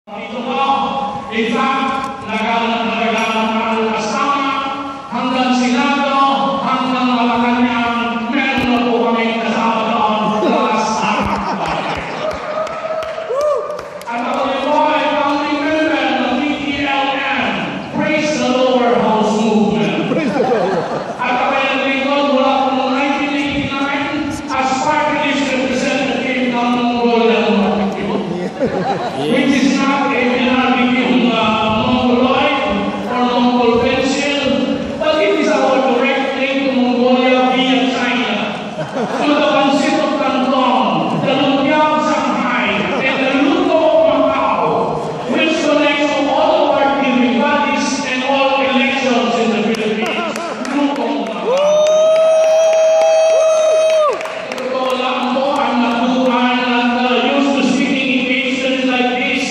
Dito mo, in fact, nagalang kasama, hanggang Senado, hanggang Malacanang, meron na po kami kasama doon para sa at ako rin po ay founding member ng PTLM, Praise the Lower House Movement. At ako ay naglingkod mula po noong 1989 as party list representative ng Mongolian Martinez, which is not a binarbecue Mongoloid or Mongol pencil, but it is our direct link to Mongolia via China, to the Pancit of Canton, the Lumpia of Shanghai, and the Luto of Macau, which connects to all of our giving bodies and all elections in the Philippines. Luto of Macau. Totoo lang po, I'm not used to speaking in occasions like this.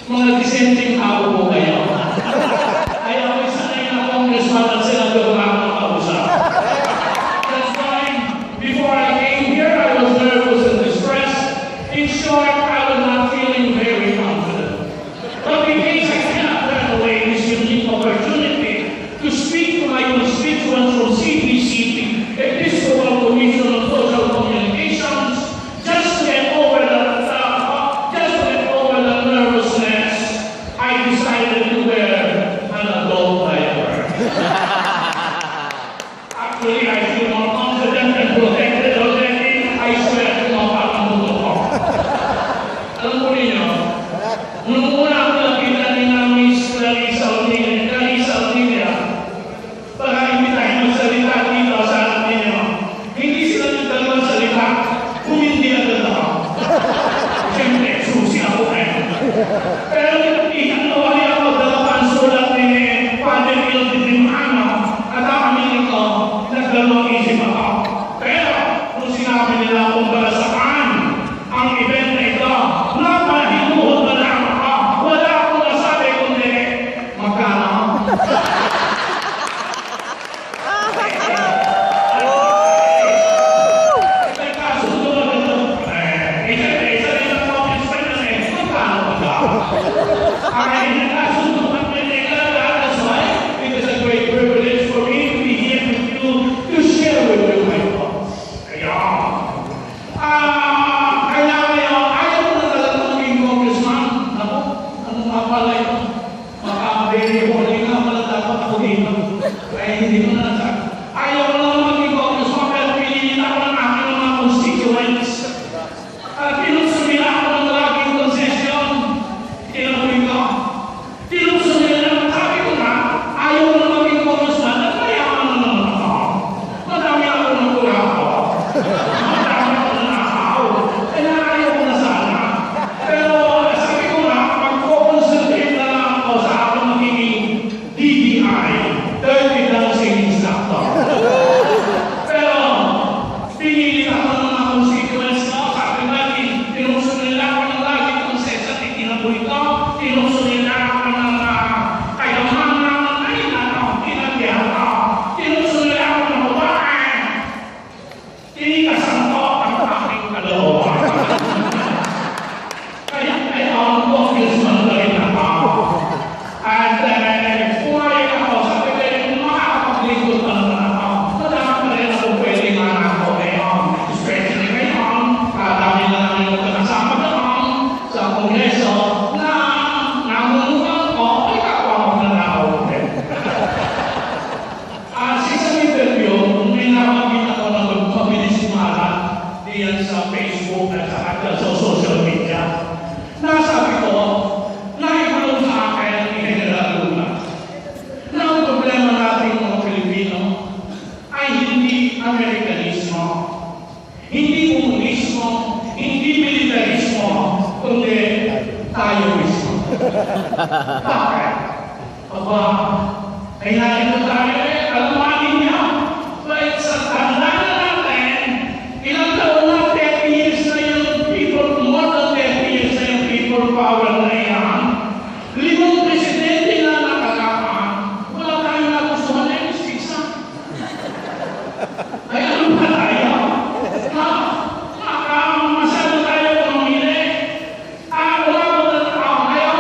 Mga dissenting tao po kayo. Kaya ako'y sanay na congressman at senador na ang makausap. That's why, before I came here, I was nervous and distressed. In short, I was not feeling very confident. But because I cannot turn away this unique opportunity to speak to my constituents from CPC, Episcopal Commission on Social Communications, just to get over the nervousness, I decided to wear an adult diaper. Actually, I feel more confident and protected already. I swear to mga pakamuto ko. Alam po ninyo, nung una ako lapitan ni na Miss Clarissa Aldinia, para imbitahin magsalita dito sa atin ninyo, hindi sila nagdalawang salita, kung hindi agad ako. Siyempre, susi ako eh. Pero ikanawali ako dalapan sulat ni Padre Ilditimano at ang aminin ko, nagdalawang isip ako. Pero kung sinabi nila kung para saan ang event na ito, napahinuhod na lang ako. Wala akong nasabi kundi magkano. That's why it is a great privilege for me to be here with you to share with you my thoughts. Kaya ayaw ko na talaga maging congressman. Ako, ano nga pala ito? Maka-very holy nga pala dapat ako dito. Kaya hindi ko na nasabi. Ayaw ko na maging congressman, pero piliin ako ng aking mga constituents. Pinusumila ako ng laging concession. Tinabuhin ko. Tinusumila naman. Sabi ko na, ayaw ko na maging congressman at mayaman na naman ako. Madami ako ng kulako. Madami ako ng nakaw. Kaya ayaw ko na sana. Pero sabi ko na, magko-concentrate na lang ako sa aking magiging DDI, Dirty Dancing Instructor. Pero, pinili ako ng mga constituents ko. Sabi natin, tinusumila ako ng laging concession at itinabuhin ko. Tinusumila ako ng kayamanan, ay kinagyan ko. Tinusumila ako ng babae. Tinikasan ko ang aking kalooban. Kaya ang congressman na rin ako. At pumayag ako, sabi ko, makakapaglingkod pa naman ako. Madami pa rin ako pwedeng ako ngayon. Especially ngayon, dami na namin magkakasama naman sa kongreso na namunuhan ko, ay kapawag na nakaulit. Sa isang interview, may nabanggit ako na magpabilis malat diyan sa Facebook at sa social media. Nasabi ko, naibulong sa akin ni General Luna na ang problema natin mga Pilipino ay hindi Amerikanismo, hindi komunismo, hindi militarismo, kundi tayo mismo. Bakit? Aba, kailangan ko tayo alamanin niya. But sa tanda na natin, ilang taon na 30 years na yung people, more than 30 years na yung people power na yan. 5 presidente na nakalapan, wala tayong nagustuhan na yung sisa. Ay, ano ba tayo? Masyado tayo pamili. Wala ko na tao. Ngayon,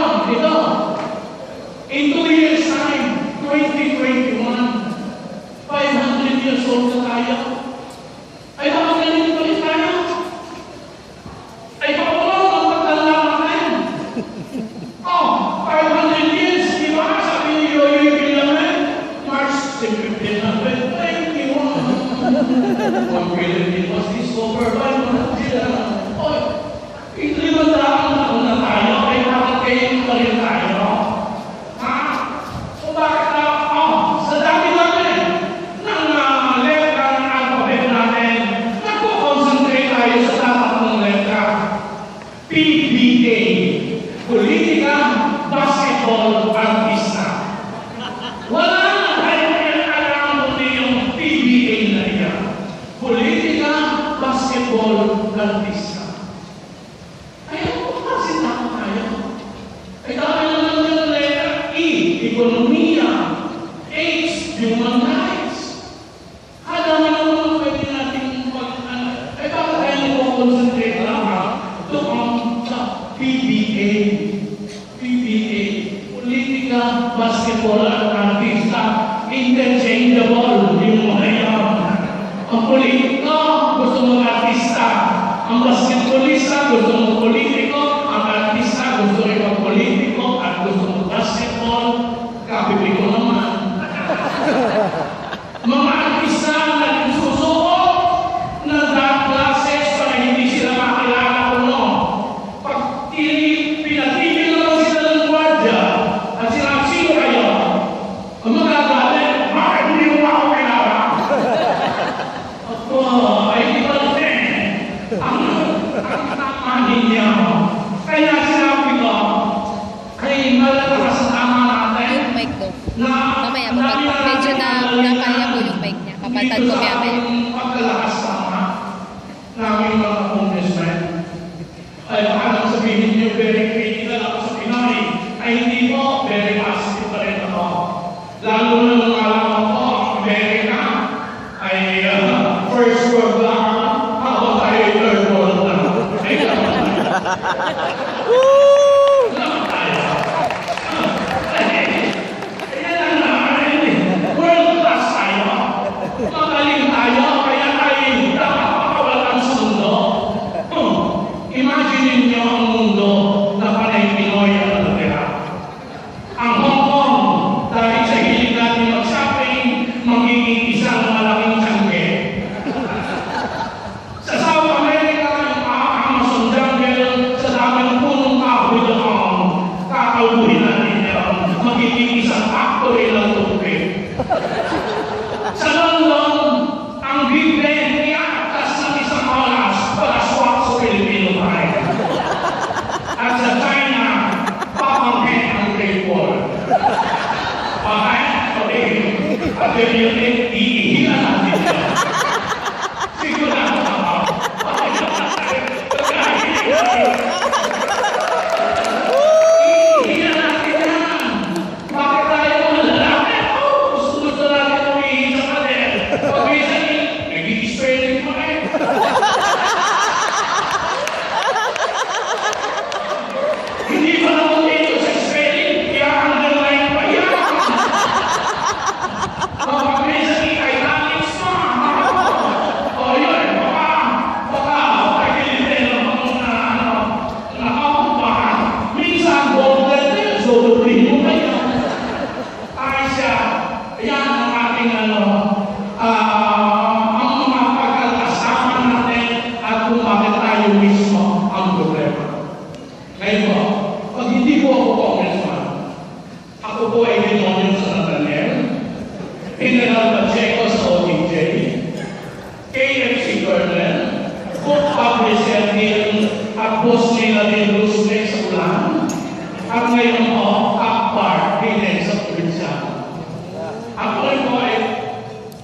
PBA, politika, basketball at artista, interchangeable yung mga yan. Ang politika, gusto mong artista. Ang basketballista, gusto mong politiko. Ang artista, gusto rin ang politiko. At gusto mong basketball, kapipin ko naman. Mga artista na nagsusuot ng dark glasses para hindi sila makilala ko, no? Pag pinatigil naman sila ng gwardiya at sila, sino kayo? Ang magagalit, bakit hindi mo ako kilala? Ako, ay di ba din? Ang tamahin niya. Kaya sinabi ko, ay malalakas ang tama natin. Mic daw. Mamaya, medyo nakaya ko yung mic niya. Kapatan ko maya. Pagkalakas tama namin mga congressmen, ay baka sabihin niyo very critical ako sa Pinoy, ay hindi po, very positive pa rin ako. Lalo na nung alam ko, Amerika ay first world lang, habang tayo ay third world lang. Ay naman tayo. World class tayo. Magaling tayo, kaya tayo nakakawalan sa mundo. Imagine ninyo ang mundo na panay Pinoy ang natira. Ang Hong Kong, dahil sa hilig natin mag-shopping, magiging isang malaking tangke. Sa South America, yung Amazon jungle, sa daming punong kahoy doon, kakaubuhin natin yun, magiging isang factory ng tubig. Sa London, ang Big Ben iatas ng isang oras para swak sa Pilipino tayo. At sa China, papangkin ang Great Wall. Bakit? At yun, iihilan natin yun. Sigurado ako. Iihilan natin yan. Bakit tayo mga lalaki? Gusto natin umihin sa kanil. Pag-isa niyo, nag-i-spelling pa rin. Hindi pa naman dito sa spelling, kaya underline pa yan. Pag-isa niyo, italics pa. O yun, baka kilitelo pa nung nakakumpahan. Minsan, bold letter, so duplihin mo pa yan. Ay siya, yan ang ating ang mga pagkakasama natin at kung bakit tayo mismo ang problema. Ngayon po, pag hindi po ako congressman, ako po ay demonyo sa Nathaniel, General Pacheco sa OTJ, KFC Colonel, book publisher din at boss nila din Lusne sa Bulaan, at ngayon po, Martinez sa Probinsyano. Ako rin po ay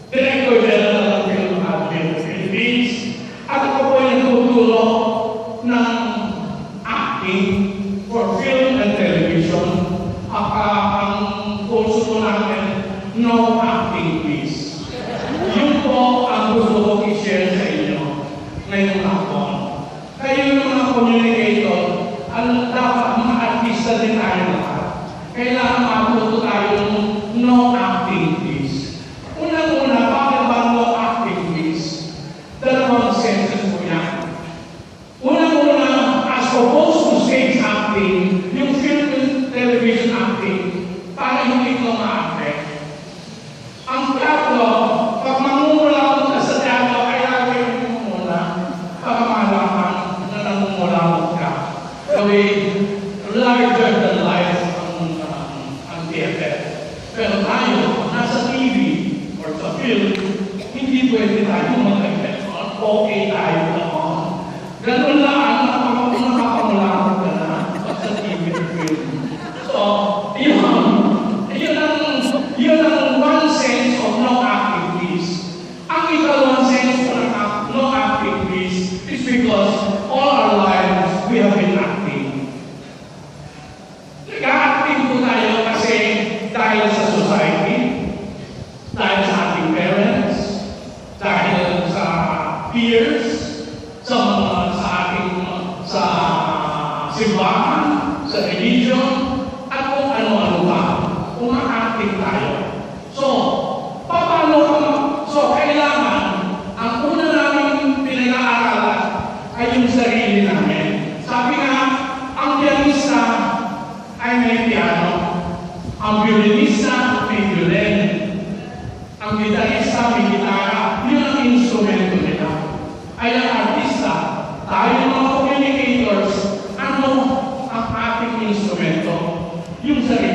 Director General ng Film Academy of the Philippines at ako po ay nagtuturo ng acting for film and television. Ang kurso po namin, No Acting Please. Yun po ang gusto ko i-share sa inyo ngayong hapon. Kayo yung mga communicator, dapat mga artista din tayo lahat. Kailangan matuto tayo ng no acting please. Unang-una, bakit ba no acting please? Dalawang senses po yan. Unang-una, as opposed to stage acting, yung film and television acting, para hindi ko ma-affect. Ang teatro, pag mangungulawag ka sa teatro, kailangan mo muna para malaman na nangungulawag ka. Gawin larger than life ang theater. Pero tayo, nasa TV or sa film, hindi pwede tayo mag-effect on. Okay tayo naman. Ganun lang, nakakamulawag ka na sa TV or film. So, yun ang one sense of no acting please. Ang ikalawang sense of no acting please is because all our lives we have been acting. Nag-acting po tayo kasi dahil sa society, dahil sa ating parents, dahil sa peers, sa ating simbahan, ay may piano. Ang violinista may violin. Ang gitarista may gitara. Yun ang instrumento nila. Ay ang artista, tayo mga communicators, ano ang ating instrumento? Yung sarili